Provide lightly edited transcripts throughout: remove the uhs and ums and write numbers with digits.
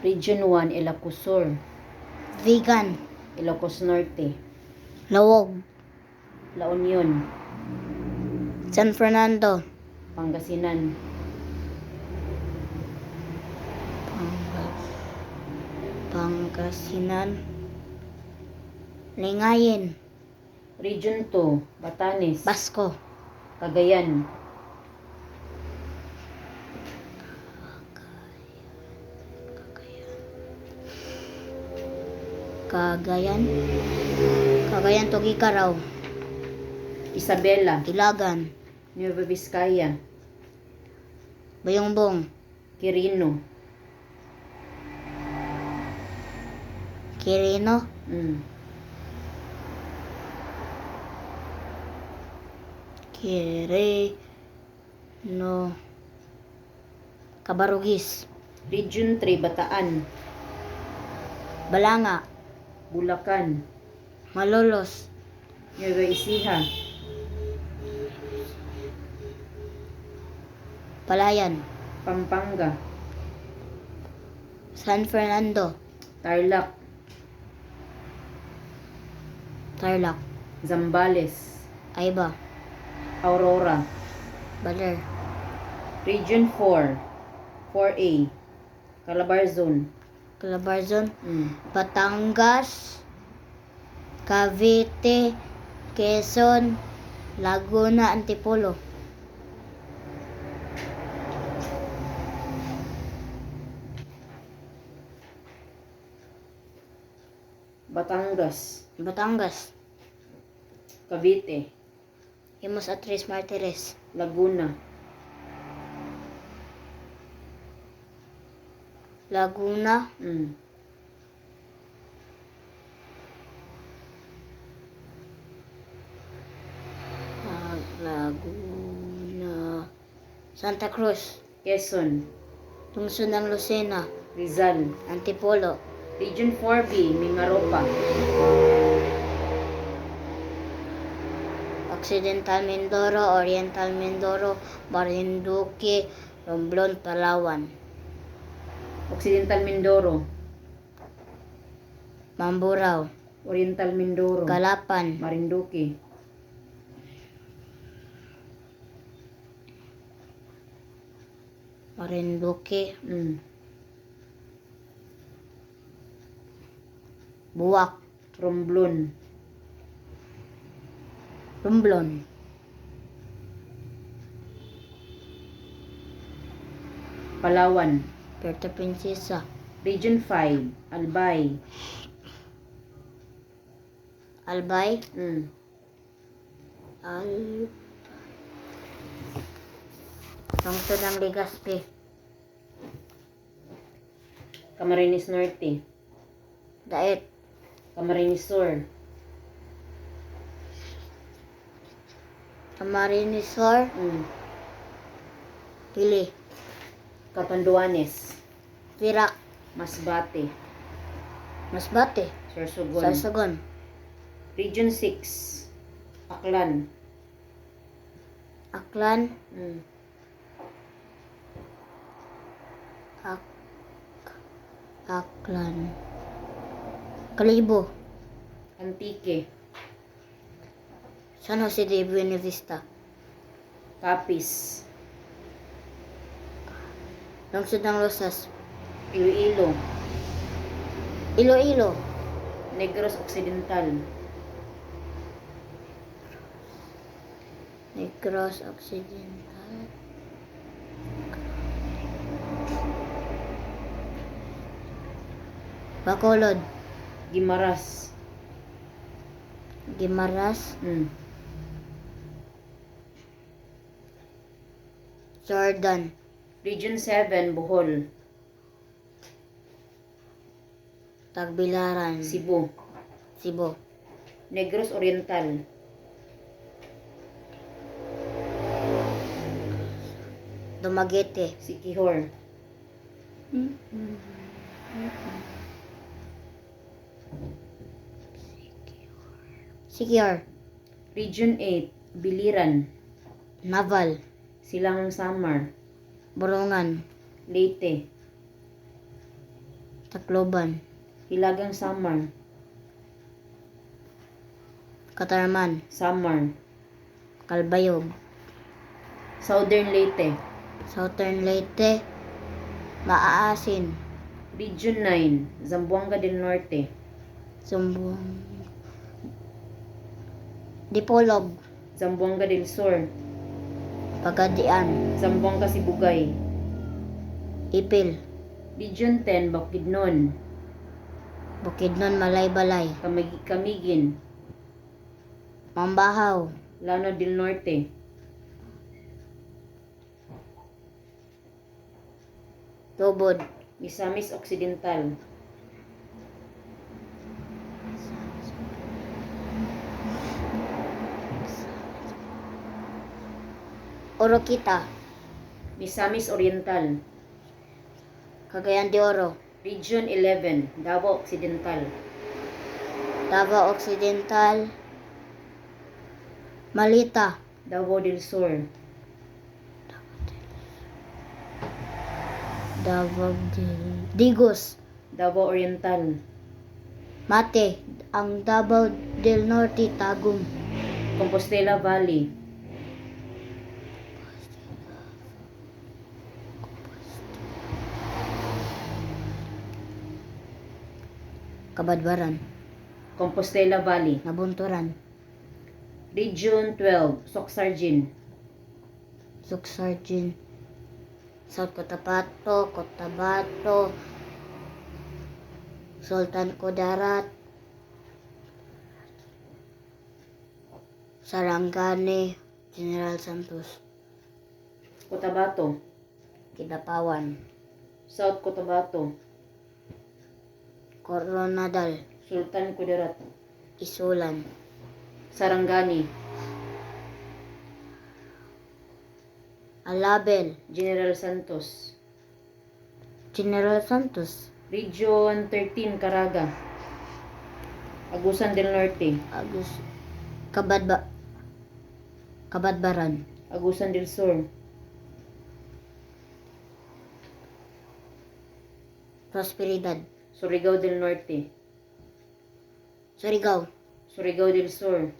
Region 1, Ilocos Sur. Vegan. Ilocos Norte. Lawog. La Union. San Fernando. Pangasinan. Pangasinan. Lingayen. Region 2, Batanes. Basco. Cagayan. Cagayan Tugigaraw. Isabela. Ilagan. Nueva Vizcaya. Bayongbong. Quirino. Quirino. Quirino. Cabarugis. Region 3, Bataan. Balanga. Bulacan. Malolos. Nueva Ecija. Palayan. Pampanga. San Fernando. Tarlac. Tarlac. Zambales. Ayba. Aurora. Baler. Region 4, 4A. Calabarzon. Calabarzon. Batangas. Cavite. Quezon. Laguna. Antipolo. Batangas. Batangas. Cavite. Imus Atris Martires. Laguna. Laguna. Laguna. Santa Cruz. Quezon. Lungsod ng Lucena. Rizal. Antipolo. Region 4B, Mimaropa. Occidental Mindoro. Oriental Mindoro. Marinduque. Romblon, Palawan. Occidental Mindoro. Mamburao. Oriental Mindoro. Galapan. Marinduque. Marinduque. Buwak. Romblon. Romblon. Palawan. Puerto Princesa. Region 5, Albay. Albay. Lungsod ng Legazpi. Camarines Norte. Daet. Camarines Sur. Camarines Sur. Pili. Catanduanes. Pirak. Masbate. Masbate. Sorsogon. Sorsogon. Region 6, Aklan. Aklan. Aklan. Kalibo. Antique. San Jose de Buena Vista. Capiz. Lungsod ng Rosas. Iloilo. Iloilo. Negros Occidental. Negros Occidental. Bacolod. Guimaras. Guimaras. Jordan. Region 7, Bohol. Tagbilaran. Cebu. Cebu. Negros Oriental. Dumaguete. Siquijor. Siquijor. Region 8, Biliran. Naval. Silangang Samar. Borongan. Leyte. Tacloban, Hilagang Samar, Katarman, Samar, Calbayog, Southern Leyte, Southern Leyte, Maaasin, Region 9, Zamboanga del Norte, Sumbong, Dipolog, Zamboanga del Sur, Pagadian, Zamboanga Sibugay, Ipil, Region 10, Bukidnon, Bukidnon, Malaybalay, Camiguin, Mambahaw, Llano del Norte, Tubod, Misamis Occidental, Oroquita, Misamis Oriental, Cagayan de Oro, Region 11, Davao Occidental, Davao Occidental, Malita, Davao del Sur, Davao Digos, Davao Oriental, Mate, ang Davao del Norte, Tagum, Compostela Valley, Kabadbaran, Compostela Valley, Nabunturan, Region 12, Socsargin, Suksargin, South Cotabato, Cotabato, Sultan Kudarat, Sarangani, General Santos, Cotabato, Kidapawan, South Cotabato, Coronadal, Sultan Kudarat, Isulan, Sarangani, Alabel, General Santos, General Santos, Region 13, Caraga, Agusan del Norte, Agus, Kabadbaran, Agusan del Sur, Prosperidad, Surigao del Norte, Surigao, Surigao del Sur,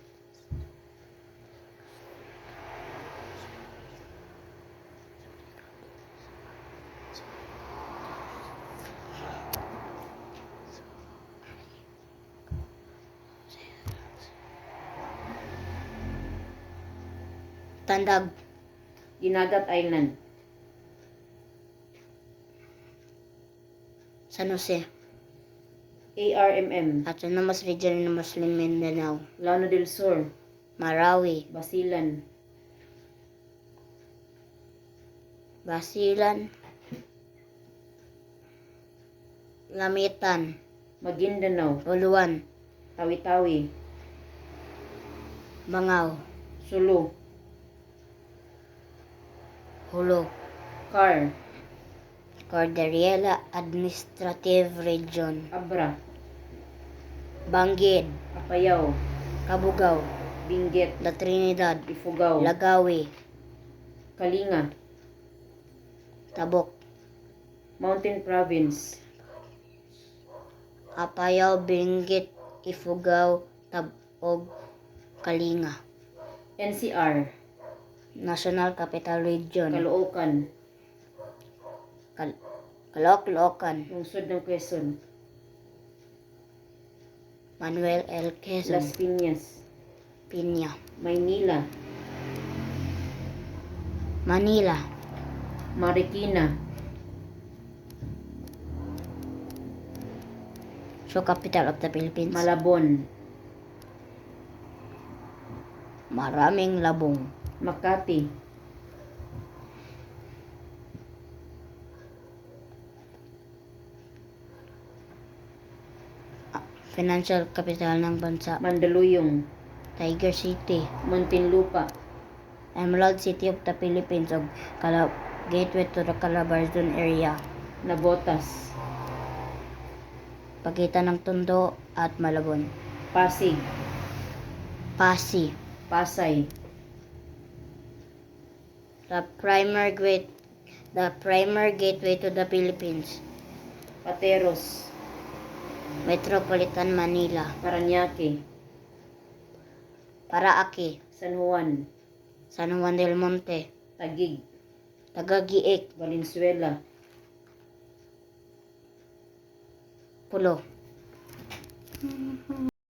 Tandag, Ginagat Island, San Jose, ARMM, Autonomous Region ng Muslim Mindanao, Llano del Sur, Marawi, Basilan, Basilan, Lamitan, Maguindanao, Uluan, Tawi-Tawi, Bangaw, Sulu, Hulo, Car, Cordillera Administrative Region, Abra, Banggid, Apayao, Kabugao, Benguet, La Trinidad, Ifugao, Lagawi, Kalinga, Tabok, Mountain Province, Apayao, Benguet, Ifugao, Tabog, Kalinga, NCR, National Capital Region, Caloocan, Caloocan, Lungsod ng Quezon, Manuel L. Quezon, Las Piñas, Piña, Maynila, Manila, Marikina, so capital of the Philippines, Malabon, maraming labong, Makati, financial capital ng bansa, Mandaluyong, Tiger City, Muntinlupa, Emerald City of the Philippines, ug gateway to the Calabarzon area, Nabotas, pagitan ng Tondo at Malabon, Pasig, Pasig, Pasay, the primary gateway to the Philippines, Pateros, Metropolitan Manila, Parañaque, Paraake, San Juan, San Juan del Monte, Taguig, Tagagiik, Valenzuela, Pulo.